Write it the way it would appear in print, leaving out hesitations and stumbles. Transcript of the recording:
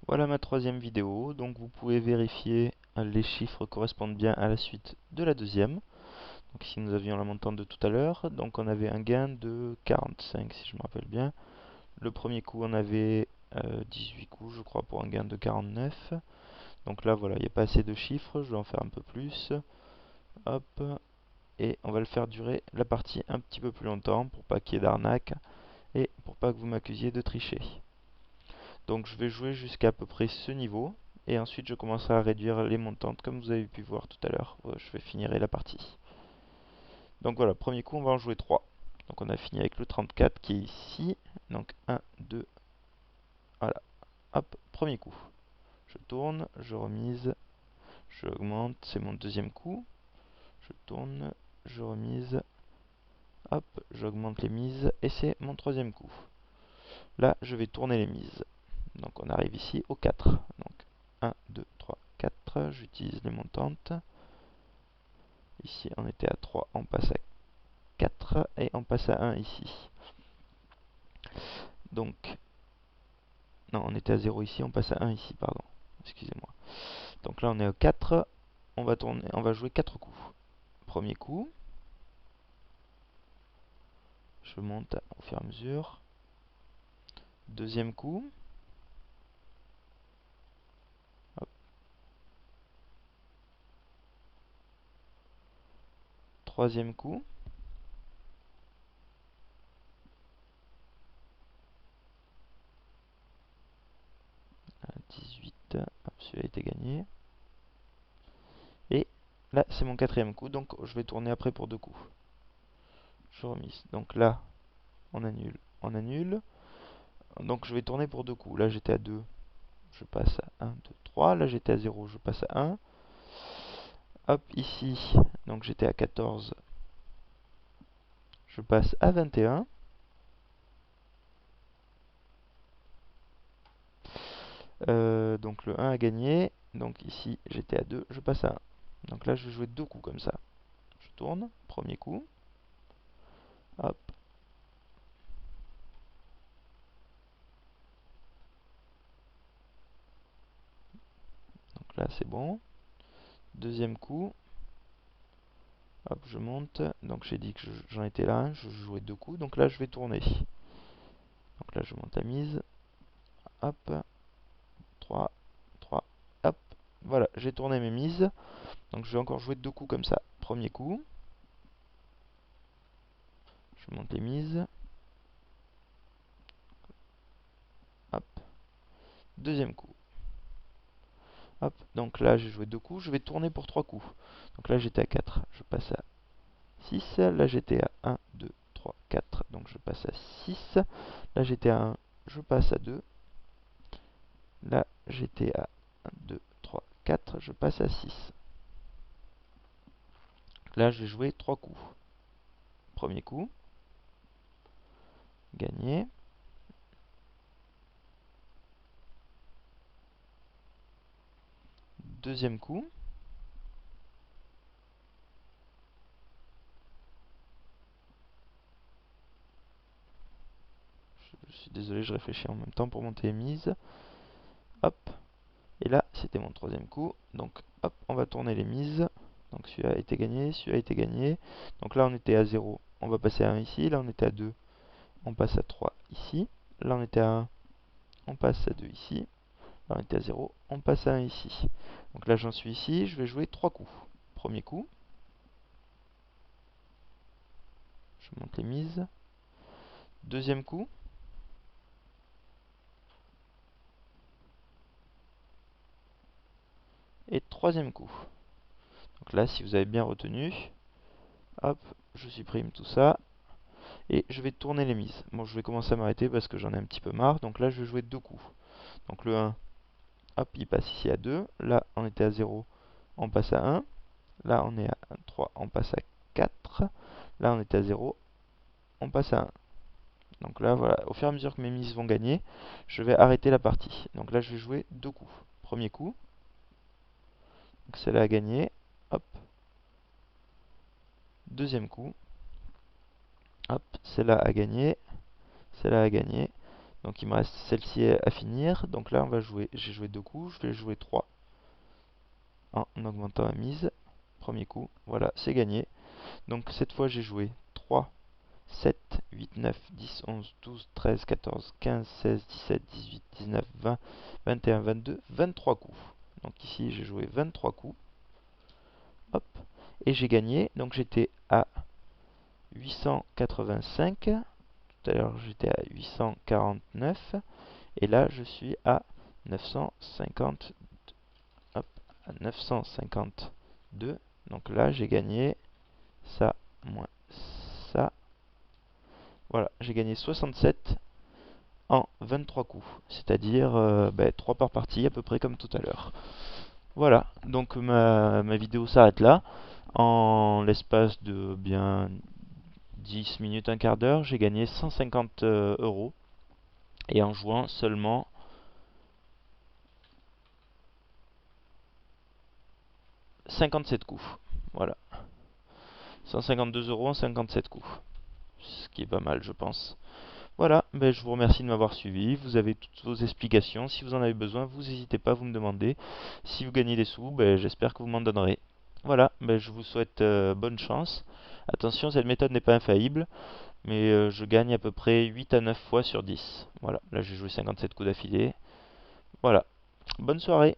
Voilà ma troisième vidéo, donc vous pouvez vérifier les chiffres correspondent bien à la suite de la deuxième. Donc ici nous avions la montante de tout à l'heure, donc on avait un gain de 45 si je me rappelle bien. Le premier coup on avait 18 coups je crois pour un gain de 49. Donc là voilà, il n'y a pas assez de chiffres, je vais en faire un peu plus. Hop, et on va le faire durer la partie un petit peu plus longtemps pour pas qu'il y ait d'arnaque et pour pas que vous m'accusiez de tricher. Donc je vais jouer jusqu'à peu près ce niveau. Et ensuite je commencerai à réduire les montantes comme vous avez pu voir tout à l'heure. Je vais finir la partie. Donc voilà, premier coup on va en jouer 3. Donc on a fini avec le 34 qui est ici. Donc 1, 2, voilà. Hop, premier coup. Je tourne, je remise, je augmente, c'est mon deuxième coup. Je tourne, je remise, hop, j'augmente les mises et c'est mon troisième coup. Là je vais tourner les mises. Donc on arrive ici au 4. Donc 1, 2, 3, 4. J'utilise les montantes. Ici on était à 3, on passe à 4 et on passe à 1 ici. Donc, non, on était à 0 ici, on passe à 1 ici, pardon. Excusez-moi. Donc là on est à 4, on va tourner, on va jouer 4 coups. Premier coup. Je monte au fur et à mesure. Deuxième coup. Hop. Troisième coup. 18. Hop, celui-là a été gagné. Et là, c'est mon quatrième coup, donc je vais tourner après pour 2 coups. Je remise. Donc là, on annule, on annule. Donc je vais tourner pour 2 coups. Là, j'étais à 2, je passe à 1, 2, 3. Là, j'étais à 0, je passe à 1. Hop, ici, donc j'étais à 14, je passe à 21. Donc le 1 a gagné. Donc ici, j'étais à 2, je passe à 1. Donc là, je vais jouer 2 coups comme ça. Je tourne, premier coup. Hop. Donc là, c'est bon. Deuxième coup. Hop, je monte. Donc j'ai dit que j'en étais là, je jouais 2 coups. Donc là, je vais tourner. Donc là, je monte la mise. Hop. 3, 3, hop. Voilà, j'ai tourné mes mises. Donc je vais encore jouer 2 coups comme ça. Premier coup. Je monte les mises. Hop. Deuxième coup. Hop. Donc là, j'ai joué 2 coups. Je vais tourner pour 3 coups. Donc là, j'étais à 4. Je passe à 6. Là, j'étais à 1, 2, 3, 4. Donc je passe à 6. Là, j'étais à 1. Je passe à 2. Là, j'étais à 1, 2, 3, 4. Je passe à 6. Là, je vais jouer 3 coups. Premier coup. Gagné. Deuxième coup. Je suis désolé, je réfléchis en même temps pour monter les mises. Hop. Et là, c'était mon troisième coup. Donc, hop, on va tourner les mises. Donc, celui-là a été gagné, celui-là a été gagné. Donc là, on était à 0. On va passer à 1 ici. Là, on était à 2. On passe à 3 ici. Là, on était à 1. On passe à 2 ici. Là, on était à 0. On passe à 1 ici. Donc là, j'en suis ici. Je vais jouer 3 coups. Premier coup. Je monte les mises. Deuxième coup. Et troisième coup. Donc là, si vous avez bien retenu, hop, je supprime tout ça. Et je vais tourner les mises. Bon, je vais commencer à m'arrêter parce que j'en ai un petit peu marre. Donc là, je vais jouer 2 coups. Donc le 1, hop, il passe ici à 2. Là, on était à 0, on passe à 1. Là, on est à 3, on passe à 4. Là, on était à 0, on passe à 1. Donc là, voilà, au fur et à mesure que mes mises vont gagner, je vais arrêter la partie. Donc là, je vais jouer 2 coups. Premier coup. Donc celle-là a gagné. Hop. Deuxième coup. Hop, celle-là a gagné. Celle-là a gagné. Donc il me reste celle-ci à finir. Donc là on va jouer, j'ai joué 2 coups, je vais jouer 3 en augmentant ma mise. Premier coup, voilà, c'est gagné. Donc cette fois j'ai joué 3, 7, 8, 9, 10, 11, 12, 13, 14, 15, 16, 17, 18, 19, 20, 21, 22, 23 coups. Donc ici j'ai joué 23 coups. Hop. Et j'ai gagné. Donc j'étais à 885. Tout à l'heure j'étais à 849. Et là je suis à 950. Hop, à 952. Donc là j'ai gagné ça moins ça. Voilà, j'ai gagné 67 en 23 coups, c'est-à-dire 3 par partie, à peu près comme tout à l'heure. Voilà, donc ma vidéo s'arrête là. En l'espace de bien 10 minutes, un quart d'heure, j'ai gagné 150 euros. Et en jouant seulement 57 coups. Voilà, 152 euros en 57 coups. Ce qui est pas mal, je pense. Voilà, je vous remercie de m'avoir suivi. Vous avez toutes vos explications. Si vous en avez besoin, vous n'hésitez pas à vous me demander. Si vous gagnez des sous, j'espère que vous m'en donnerez. Voilà, je vous souhaite bonne chance. Attention, cette méthode n'est pas infaillible, mais je gagne à peu près 8 à 9 fois sur 10. Voilà, là j'ai joué 57 coups d'affilée. Voilà, bonne soirée.